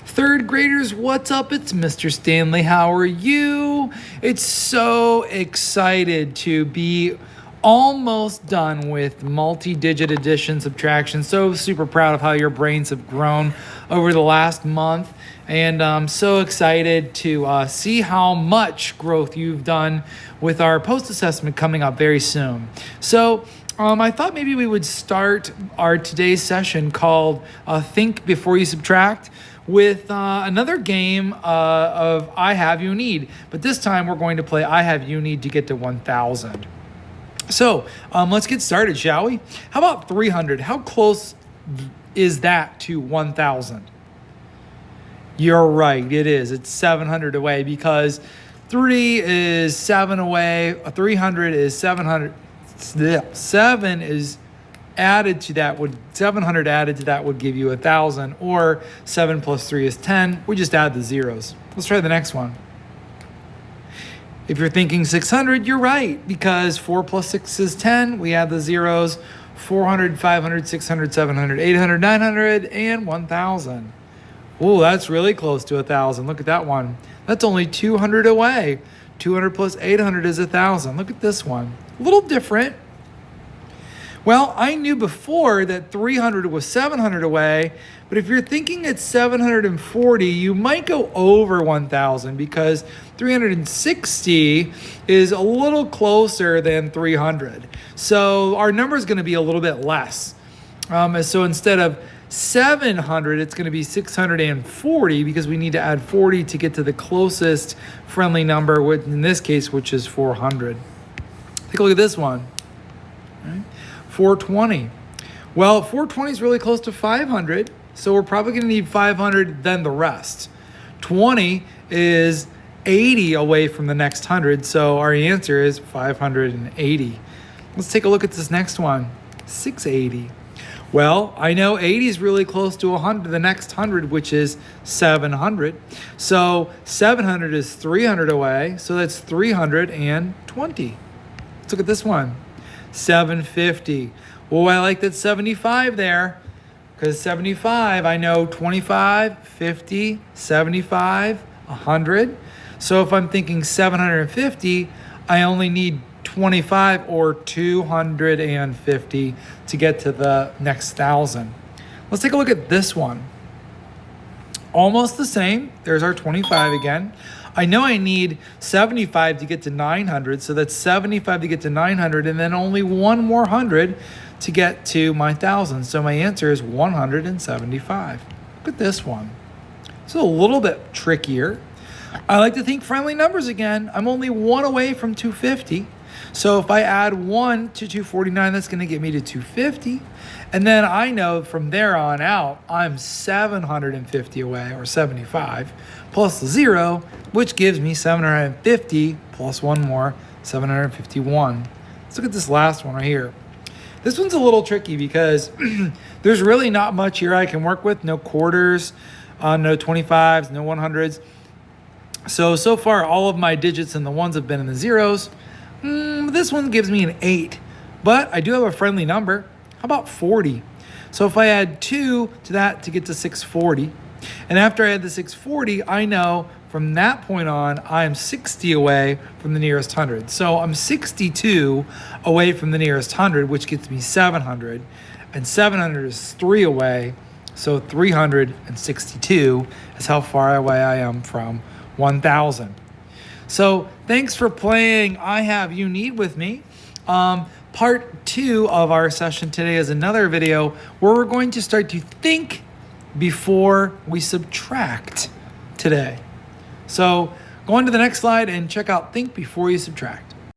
Third graders, what's up? It's Mr. Stanley. How are you? It's so excited to be almost done with multi-digit addition, subtraction. So super proud of how your brains have grown over the last month. And I'm so excited to see how much growth you've done with our post-assessment coming up very soon. So I thought maybe we would start our today's session called Think Before You Subtract with another game of I Have You Need. But this time we're going to play I Have You Need to get to 1,000. So let's get started, shall we? How about 300? How close is that to 1,000? You're right, it is. It's 700 away because 3 is 7 away. 300 is 700. 7 is added to that would 700 added to that would give you 1,000, or 7 plus 3 is 10. We just add the zeros. Let's try the next one. If you're thinking 600, you're right, because 4 plus 6 is 10. We add the zeros. 400, 500, 600, 700, 800, 900, and 1,000. Oh, that's really close to 1,000. Look at that one. That's only 200 away. 200 plus 800 is 1,000. Look at this one. A little different. Well, I knew before that 300 was 700 away, but if you're thinking it's 740, you might go over 1,000 because 360 is a little closer than 300. So our number is going to be a little bit less. So instead of 700, it's going to be 640 because we need to add 40 to get to the closest friendly number, in this case, which is 400. Take a look at this one. All right. 420. Well, 420 is really close to 500, so we're probably going to need 500, then the rest. 20 is 80 away from the next 100, so our answer is 580. Let's take a look at this next one. 680. Well, I know 80 is really close to 100, the next 100, which is 700. So 700 is 300 away, so that's 320. Let's look at this one. 750. Well, I like that 75 there, because 75, I know 25, 50, 75, 100. So if I'm thinking 750, I only need 25 or 250 to get to the next 1,000. Let's take a look at this one. Almost the same. There's our 25 again. I know I need 75 to get to 900, so that's 75 to get to 900, and then only one more 100 to get to my 1,000. So my answer is 175. Look at this one. It's a little bit trickier. I like to think friendly numbers again. I'm only one away from 250. So if I add 1 to 249, that's going to get me to 250. And then I know from there on out, I'm 750 away, or 75, plus the 0, which gives me 750 plus one more, 751. Let's look at this last one right here. This one's a little tricky because there's really not much here I can work with. No quarters, no 25s, no 100s. So far, all of my digits and the ones have been in the zeros. This one gives me an 8, but I do have a friendly number. How about 40? So if I add 2 to that to get to 640, and after I add the 640, I know from that point on, I'm 60 away from the nearest 100. So I'm 62 away from the nearest 100, which gets me 700, and 700 is 3 away, so 362 is how far away I am from 1,000. So thanks for playing I Have You Need with me. Part 2 of our session today is another video where we're going to start to think before we subtract today. So go on to the next slide and check out Think Before You Subtract.